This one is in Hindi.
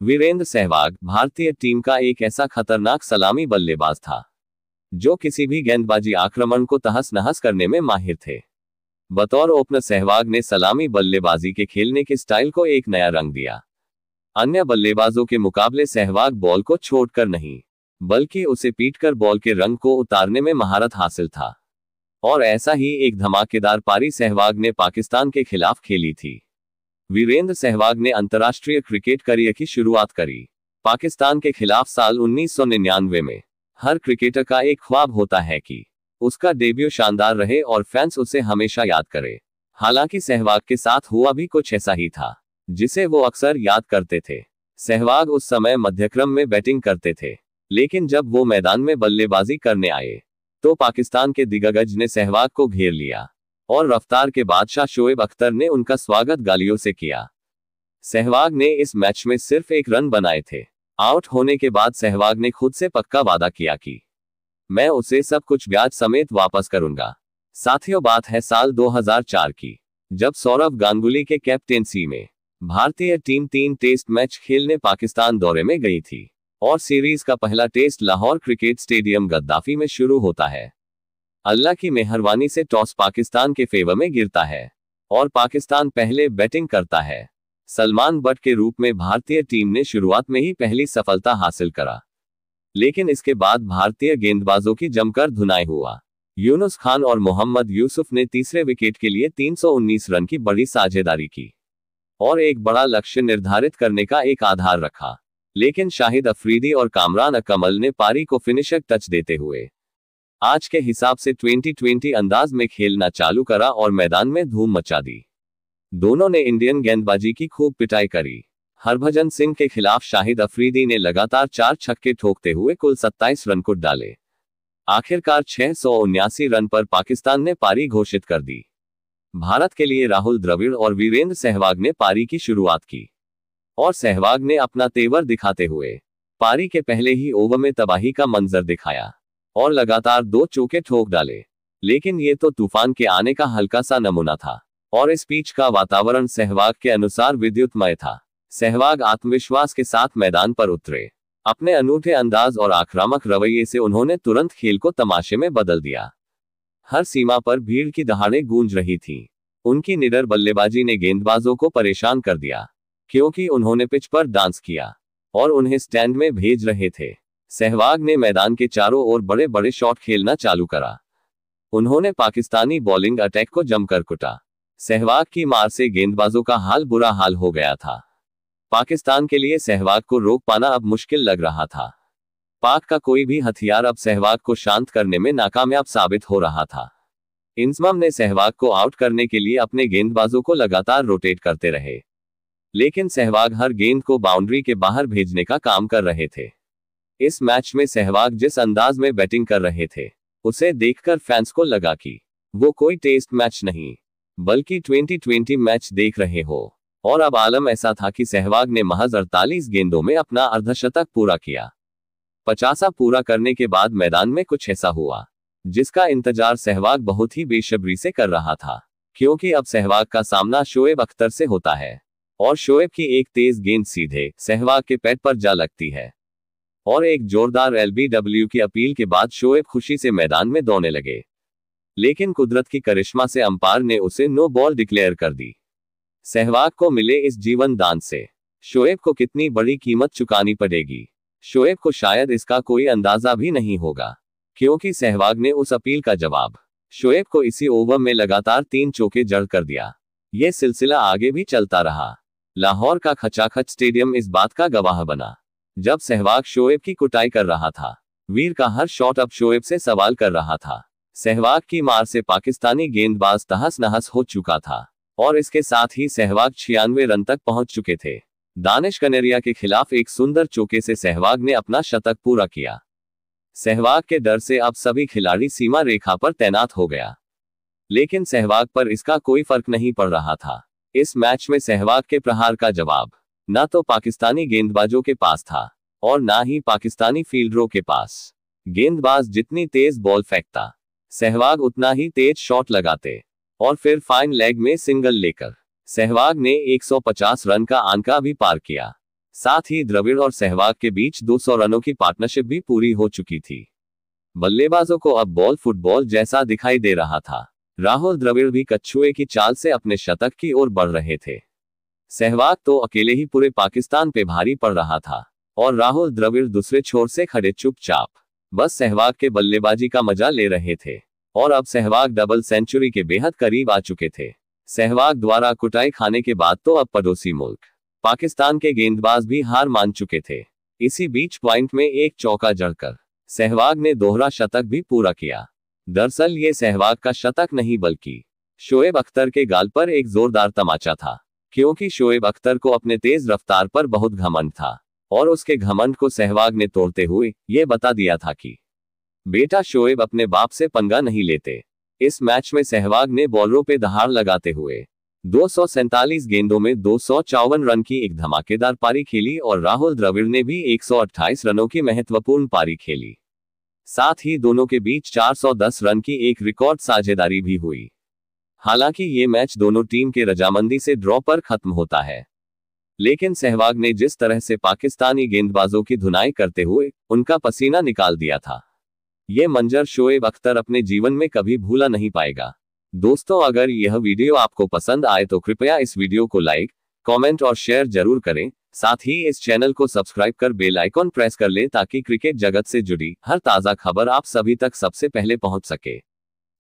वीरेंद्र सहवाग भारतीय टीम का एक ऐसा खतरनाक सलामी बल्लेबाज था जो किसी भी गेंदबाजी आक्रमण को तहस नहस करने में माहिर थे। बतौर ओपनर सहवाग ने सलामी बल्लेबाजी के खेलने के स्टाइल को एक नया रंग दिया। अन्य बल्लेबाजों के मुकाबले सहवाग बॉल को छोड़कर नहीं, बल्कि उसे पीटकर बॉल के रंग को उतारने में महारत हासिल था। और ऐसा ही एक धमाकेदार पारी सहवाग ने पाकिस्तान के खिलाफ खेली थी। वीरेंद्र सहवाग ने अंतर्राष्ट्रीय क्रिकेट करियर की शुरुआत करी पाकिस्तान के खिलाफ साल 1999 में। हर क्रिकेटर का एक ख्वाब होता है कि उसका डेब्यू शानदार रहे और फैंस उसे हमेशा याद करे। हालांकि सहवाग के साथ हुआ भी कुछ ऐसा ही था जिसे वो अक्सर याद करते थे। सहवाग उस समय मध्यक्रम में बैटिंग करते थे, लेकिन जब वो मैदान में बल्लेबाजी करने आए तो पाकिस्तान के दिग्गज ने सहवाग को घेर लिया और रफ्तार के बादशाह शोएब अख्तर ने उनका स्वागत गालियों से किया। सहवाग ने इस मैच में सिर्फ एक रन बनाए थे। आउट होने के बाद सहवाग ने खुद से पक्का वादा किया कि मैं उसे सब कुछ ब्याज समेत वापस करूंगा। साथियों, बात है साल 2004 की, जब सौरव गांगुली के कैप्टेंसी में भारतीय टीम 3 टेस्ट मैच खेलने पाकिस्तान दौरे में गई थी और सीरीज का पहला test Lahore cricket stadium Gaddafi में शुरू होता है। अल्लाह की मेहरबानी से टॉस पाकिस्तान के फेवर में गिरता है और पाकिस्तान पहले बैटिंग करता है। सलमान बट के रूप में भारतीय टीम ने शुरुआत में ही पहली सफलता हासिल करा, लेकिन इसके बाद भारतीय गेंदबाजों की जमकर धुनाई हुआ। यूनुस खान और मोहम्मद यूसुफ ने तीसरे विकेट के लिए 319 रन की बड़ी साझेदारी की और एक बड़ा लक्ष्य निर्धारित करने का एक आधार रखा, लेकिन शाहिद अफरीदी और कामरान अकमल ने पारी को फिनिशर टच देते हुए आज के हिसाब से 2020 अंदाज में खेलना चालू करा और मैदान में धूम मचा दी। दोनों ने इंडियन गेंदबाजी की खूब पिटाई करी। हरभजन सिंह के खिलाफ शाहिद अफरीदी ने लगातार 4 छक्के ठोकते हुए कुल 27 रन को डाले। आखिरकार 679 रन पर पाकिस्तान ने पारी घोषित कर दी। भारत के लिए राहुल द्रविड़ और वीरेंद्र सहवाग ने पारी की शुरुआत की और सहवाग ने अपना तेवर दिखाते हुए पारी के पहले ही ओवर में तबाही का मंजर दिखाया और लगातार 2 चौके ठोक डाले। लेकिन ये तो तूफान के आने का हल्का सा नमूना था और इस पिच का वातावरण सहवाग के अनुसार विद्युतमय था। सहवाग आत्मविश्वास के साथ मैदान पर उतरे। अपने अनूठे अंदाज और आक्रामक रवैये से उन्होंने तुरंत खेल को तमाशे में बदल दिया। हर सीमा पर भीड़ की दहाड़ें गूंज रही थी। उनकी निडर बल्लेबाजी ने गेंदबाजों को परेशान कर दिया, क्योंकि उन्होंने पिच पर डांस किया और उन्हें स्टैंड में भेज रहे थे। सहवाग ने मैदान के चारों ओर बड़े बड़े शॉट खेलना चालू करा। उन्होंने पाकिस्तानी बॉलिंग अटैक को जमकर कुटा। सहवाग की मार से गेंदबाजों का हाल बुरा हाल हो गया था। पाकिस्तान के लिए सहवाग को रोक पाना अब मुश्किल लग रहा था। पाक का कोई भी हथियार अब सहवाग को शांत करने में नाकामयाब साबित हो रहा था। इंजमाम ने सहवाग को आउट करने के लिए अपने गेंदबाजों को लगातार रोटेट करते रहे, लेकिन सहवाग हर गेंद को बाउंड्री के बाहर भेजने का काम कर रहे थे। इस मैच में सहवाग जिस अंदाज में बैटिंग कर रहे थे, उसे देखकर फैंस को लगा कि वो कोई टेस्ट मैच नहीं बल्कि 2020 मैच देख रहे हो। और अब आलम ऐसा था कि सहवाग ने महज 48 गेंदों में अपना अर्धशतक पूरा किया। 50 पूरा करने के बाद मैदान में कुछ ऐसा हुआ जिसका इंतजार सहवाग बहुत ही बेसब्री से कर रहा था, क्योंकि अब सहवाग का सामना शोएब अख्तर से होता है और शोएब की एक तेज गेंद सीधे सहवाग के पैड पर जा लगती है और एक जोरदार एलबीडब्ल्यू की अपील के बाद शोएब खुशी से मैदान में दौड़ने लगे, लेकिन कुदरत की करिश्मा से अंपायर ने उसे नो बॉल डिक्लेयर कर दी। सहवाग को मिले इस जीवन दान से शोएब को कितनी बड़ी कीमत चुकानी पड़ेगी, शोएब को शायद इसका कोई अंदाजा भी नहीं होगा, क्योंकि सहवाग ने उस अपील का जवाब शोएब को इसी ओवर में लगातार 3 चौके जड़ कर दिया। यह सिलसिला आगे भी चलता रहा। लाहौर का खचाखच स्टेडियम इस बात का गवाह बना। जब सहवाग शोएब की कुटाई कर रहा था, वीर का हर शॉट अब शोएब से सवाल कर रहा था। सहवाग की मार से पाकिस्तानी गेंदबाज तहस नहस हो चुका था और इसके साथ ही सहवाग 96 रन तक पहुंच चुके थे। दानिश कनेरिया के खिलाफ एक सुंदर चौके से सहवाग ने अपना शतक पूरा किया। सहवाग के डर से अब सभी खिलाड़ी सीमा रेखा पर तैनात हो गया, लेकिन सहवाग पर इसका कोई फर्क नहीं पड़ रहा था। इस मैच में सहवाग के प्रहार का जवाब न तो पाकिस्तानी गेंदबाजों के पास था और ना ही पाकिस्तानी फील्डरों के पास। गेंदबाज जितनी तेज बॉल फेंकता, सहवाग उतना ही तेज शॉट लगाते और फिर फाइन लेग में सिंगल लेकर सहवाग ने 150 रन का आंका भी पार किया। साथ ही द्रविड़ और सहवाग के बीच 200 रनों की पार्टनरशिप भी पूरी हो चुकी थी। बल्लेबाजों को अब बॉल फुटबॉल जैसा दिखाई दे रहा था। राहुल द्रविड़ भी कछुए की चाल से अपने शतक की ओर बढ़ रहे थे। सहवाग तो अकेले ही पूरे पाकिस्तान पे भारी पड़ रहा था और राहुल द्रविड़ दूसरे छोर से खड़े चुपचाप बस सहवाग के बल्लेबाजी का मजा ले रहे थे। और अब सहवाग डबल सेंचुरी के बेहद करीब आ चुके थे। सहवाग द्वारा कुटाई खाने के बाद तो अब पड़ोसी मुल्क पाकिस्तान के गेंदबाज भी हार मान चुके थे। इसी बीच पॉइंट में एक चौका जड़कर सहवाग ने दोहरा शतक भी पूरा किया। दरअसल ये सहवाग का शतक नहीं बल्कि शोएब अख्तर के गाल पर एक जोरदार तमाचा था, क्योंकि शोएब अख्तर को अपने तेज रफ्तार पर बहुत घमंड था और उसके घमंड को सहवाग ने तोड़ते हुए ये बता दिया था कि बेटा शोएब अपने बाप से पंगा नहीं लेते। इस मैच में सहवाग ने बॉलरों पे दहाड़ लगाते हुए 247 गेंदों में 254 रन की एक धमाकेदार पारी खेली और राहुल द्रविड़ ने भी 128 रनों की महत्वपूर्ण पारी खेली। साथ ही दोनों के बीच 410 रन की एक रिकॉर्ड साझेदारी भी हुई। हालांकि ये मैच दोनों टीम के रजामंदी से ड्रॉ पर खत्म होता है, लेकिन सहवाग ने जिस तरह से पाकिस्तानी गेंदबाजों की धुनाई करते हुए उनका पसीना निकाल दिया था, ये मंजर शोएब अख्तर अपने जीवन में कभी भूला नहीं पाएगा। दोस्तों, अगर यह वीडियो आपको पसंद आए तो कृपया इस वीडियो को लाइक, कमेंट और शेयर जरूर करें। साथ ही इस चैनल को सब्सक्राइब कर बेल आइकॉन प्रेस कर लें ताकि क्रिकेट जगत से जुड़ी हर ताजा खबर आप सभी तक सबसे पहले पहुंच सके।